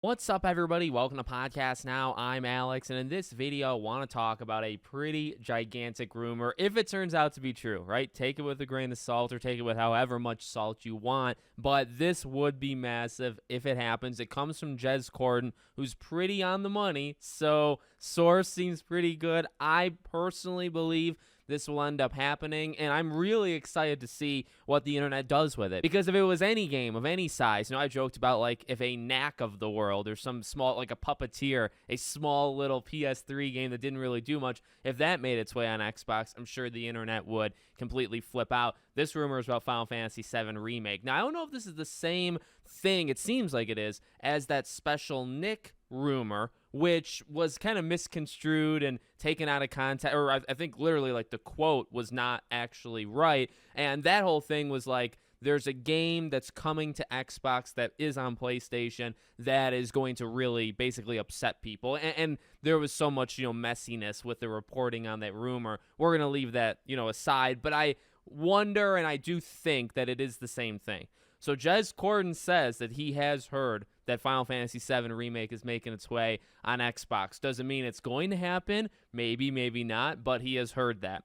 What's up, everybody? Welcome to Podcast Now. I'm Alex, and in this video, I want to talk about a pretty gigantic rumor, if it turns out to be true, right? Take it with a grain of salt or take it with however much salt you want, but this would be massive if it happens. It comes from Jez Corden, who's pretty on the money, so source seems pretty good. I personally believe this will end up happening, and I'm really excited to see what the internet does with it. Because if it was any game of any size, I joked about like if a Knack of the world or some small, like a Puppeteer, a small little PS3 game that didn't really do much, if that made its way on Xbox, I'm sure the internet would completely flip out. This rumor is about Final Fantasy VII Remake. Now, I don't know if this is the same thing, it seems like it is, as that Special Nick rumor, which was kind of misconstrued and taken out of context, or I think literally like the quote was not actually right, and that whole thing was like, there's a game that's coming to Xbox that is on PlayStation that is going to really basically upset people. And there was so much, messiness with the reporting on that rumor. We're going to leave that, aside. But I wonder, and I do think that it is the same thing. So Jez Corden says that he has heard that Final Fantasy VII Remake is making its way on Xbox. Doesn't mean it's going to happen. Maybe, maybe not, but he has heard that.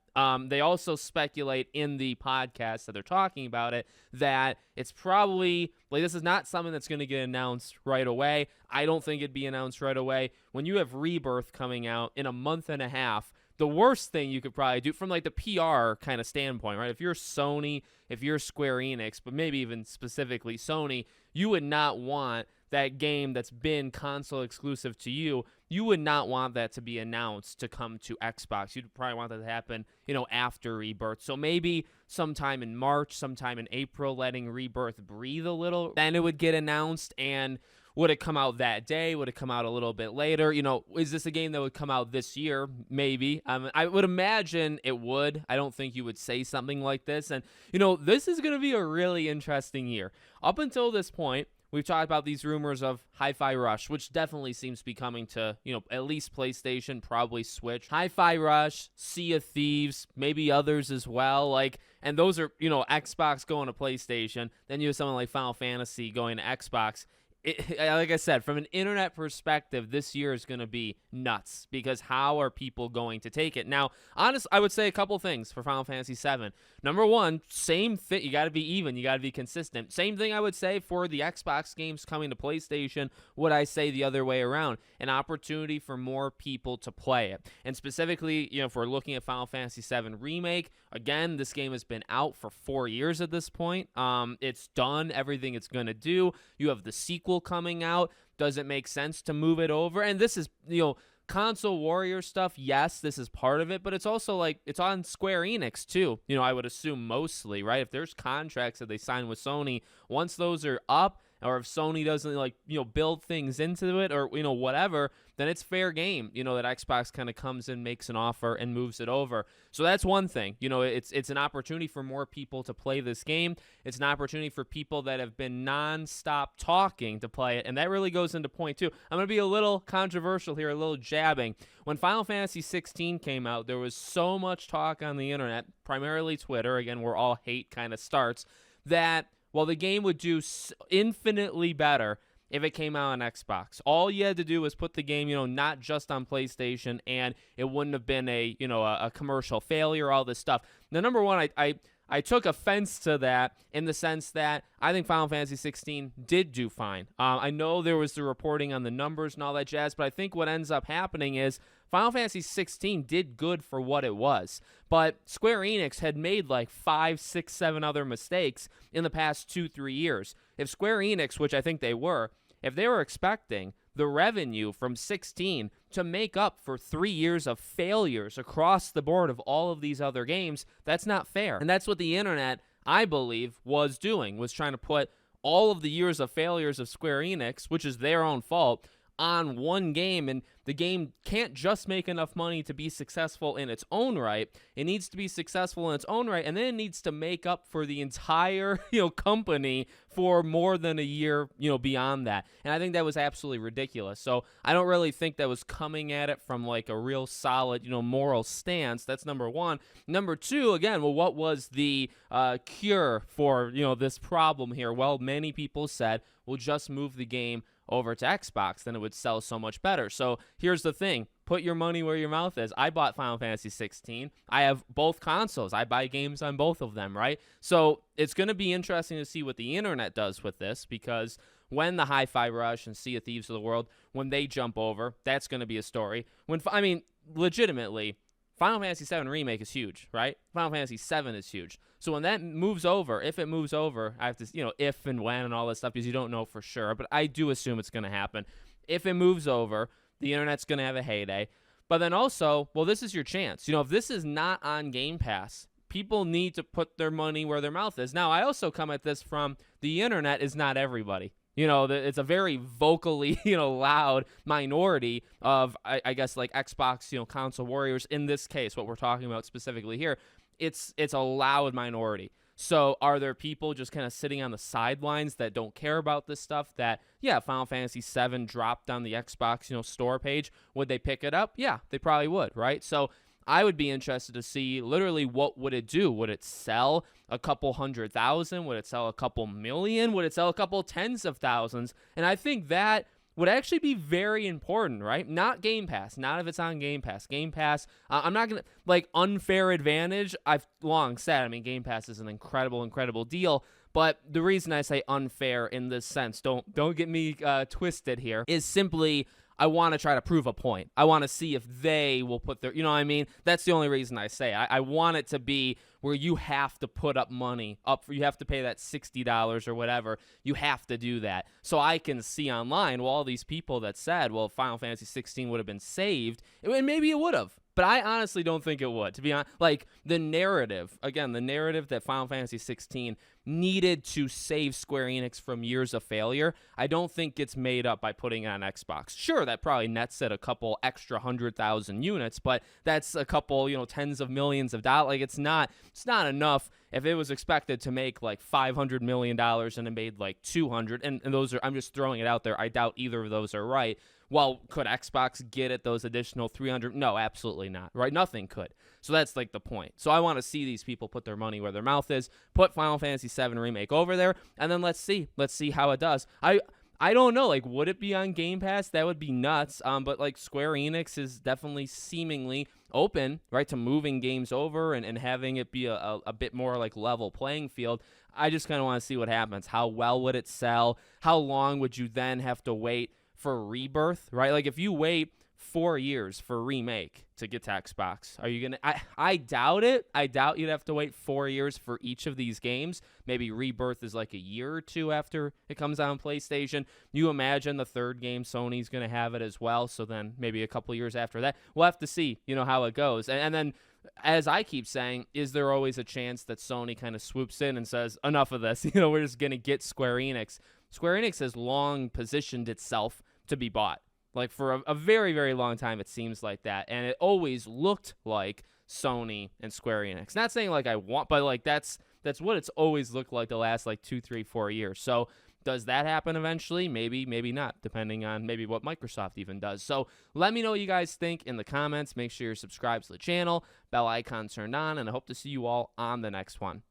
They also speculate in the podcast that they're talking about it that it's probably, like, this is not something that's going to get announced right away. I don't think it'd be announced right away. When you have Rebirth coming out in a month and a half, the worst thing you could probably do from like the PR kind of standpoint, right? If you're Sony, if you're Square Enix, but maybe even specifically Sony, you would not want that game that's been console exclusive to you, you would not want that to be announced to come to Xbox. You'd probably want that to happen, after Rebirth. So maybe sometime in March, sometime in April, letting Rebirth breathe a little, then it would get announced. And would it come out that day? Would it come out a little bit later? Is this a game that would come out this year? Maybe. I would imagine it would. I don't think you would say something like this. And, this is going to be a really interesting year. Up until this point, we've talked about these rumors of Hi-Fi Rush, which definitely seems to be coming to, at least PlayStation, probably Switch. Hi-Fi Rush, Sea of Thieves, maybe others as well. And those are, Xbox going to PlayStation. Then you have something like Final Fantasy going to Xbox. Like I said, from an internet perspective, this year is going to be nuts because how are people going to take it? Now, honestly, I would say a couple things for Final Fantasy VII. Number one, same thing. You got to be even. You got to be consistent. Same thing I would say for the Xbox games coming to PlayStation. Would I say the other way around? An opportunity for more people to play it. And specifically, if we're looking at Final Fantasy VII Remake, again, this game has been out for 4 years at this point. It's done everything it's going to do. You have the sequel coming out. Does it make sense to move it over? And this is, console warrior stuff. Yes, this is part of it, but it's also like it's on Square Enix too. I would assume mostly, right? If there's contracts that they sign with Sony, once those are up, or if Sony doesn't build things into it or whatever, then it's fair game. That Xbox kind of comes in, makes an offer, and moves it over. So that's one thing. It's an opportunity for more people to play this game. It's an opportunity for people that have been nonstop talking to play it, and that really goes into point two. I'm gonna be a little controversial here, a little jabbing. When Final Fantasy 16 came out, there was so much talk on the internet, primarily Twitter, again, where all hate kind of starts, that well, the game would do infinitely better if it came out on Xbox. All you had to do was put the game, not just on PlayStation, and it wouldn't have been a commercial failure, all this stuff. Now, number one, I took offense to that in the sense that I think Final Fantasy 16 did do fine. I know there was the reporting on the numbers and all that jazz, but I think what ends up happening is Final Fantasy 16 did good for what it was, but Square Enix had made like 5, 6, 7 other mistakes in the past 2-3 years. If Square Enix, which I think they were, if they were expecting the revenue from 16 to make up for 3 years of failures across the board of all of these other games, that's not fair. And that's what the internet, I believe, was doing, was trying to put all of the years of failures of Square Enix, which is their own fault, on one game, and the game can't just make enough money to be successful in its own right. It needs to be successful in its own right, and then it needs to make up for the entire, company for more than a year, beyond that. And I think that was absolutely ridiculous. So I don't really think that was coming at it from like a real solid, moral stance. That's number one. Number two, again, well, what was the cure for, this problem here? Well, many people said, we'll just move the game over to Xbox, then it would sell so much better. So here's the thing. Put your money where your mouth is. I bought Final Fantasy 16. I have both consoles. I buy games on both of them, right? So it's going to be interesting to see what the internet does with this, because when the Hi-Fi Rush and Sea of Thieves of the world, when they jump over, that's going to be a story. I mean, legitimately, Final Fantasy VII Remake is huge, right? Final Fantasy VII is huge. So when that moves over, if it moves over, I have to, if and when and all this stuff, because you don't know for sure, but I do assume it's going to happen. If it moves over, the internet's going to have a heyday. But then also, well, this is your chance. If this is not on Game Pass, people need to put their money where their mouth is. Now, I also come at this from the internet is not everybody. It's a very vocally, loud minority of, I guess, like Xbox, console warriors. In this case, what we're talking about specifically here, it's a loud minority. So are there people just kind of sitting on the sidelines that don't care about this stuff that, yeah, Final Fantasy VII dropped on the Xbox, store page? Would they pick it up? Yeah, they probably would, right? So I would be interested to see literally what would it do. Would it sell a couple 100,000? Would it sell a couple million? Would it sell a couple tens of thousands? And I think that would actually be very important, right? Not Game Pass. Not if it's on Game Pass. Game Pass, I'm not going to, unfair advantage, I've long said, Game Pass is an incredible deal. But the reason I say unfair in this sense, don't get me twisted here, is simply I want to try to prove a point. I want to see if they will put their, That's the only reason I say. I want it to be where you have to put up money, you have to pay that $60 or whatever. You have to do that. So I can see online, all these people that said, well, Final Fantasy 16 would have been saved, and maybe it would have. But I honestly don't think it would. To be honest, the narrative that Final Fantasy 16 needed to save Square Enix from years of failure, I don't think gets made up by putting it on Xbox. Sure, that probably nets at a couple extra 100,000 units, but that's a couple, tens of millions of dollars. It's not enough. If it was expected to make $500 million and it made 200, and those are, I'm just throwing it out there. I doubt either of those are right. Well, could Xbox get at those additional 300? No, absolutely not, right? Nothing could. So that's the point. So I want to see these people put their money where their mouth is, put Final Fantasy VII Remake over there, and then let's see how it does. I don't know, would it be on Game Pass? That would be nuts. But Square Enix is definitely seemingly open, right, to moving games over and having it be a bit more level playing field. I just kind of want to see what happens. How well would it sell? How long would you then have to wait for Rebirth, right? If you wait 4 years for Remake to get to Xbox, are you gonna? I doubt it. I doubt you'd have to wait 4 years for each of these games. Maybe Rebirth is a year or two after it comes out on PlayStation. You imagine the third game, Sony's gonna have it as well. So then maybe a couple years after that, we'll have to see, how it goes. And then, as I keep saying, is there always a chance that Sony kind of swoops in and says, enough of this? We're just gonna get Square Enix. Square Enix has long positioned itself to be bought. For a very, very long time, it seems like that. And it always looked like Sony and Square Enix. Not saying I want, but that's what it's always looked like the last 2, 3, 4 years. So does that happen eventually? Maybe, maybe not, depending on maybe what Microsoft even does. So let me know what you guys think in the comments. Make sure you're subscribed to the channel, bell icon turned on, and I hope to see you all on the next one.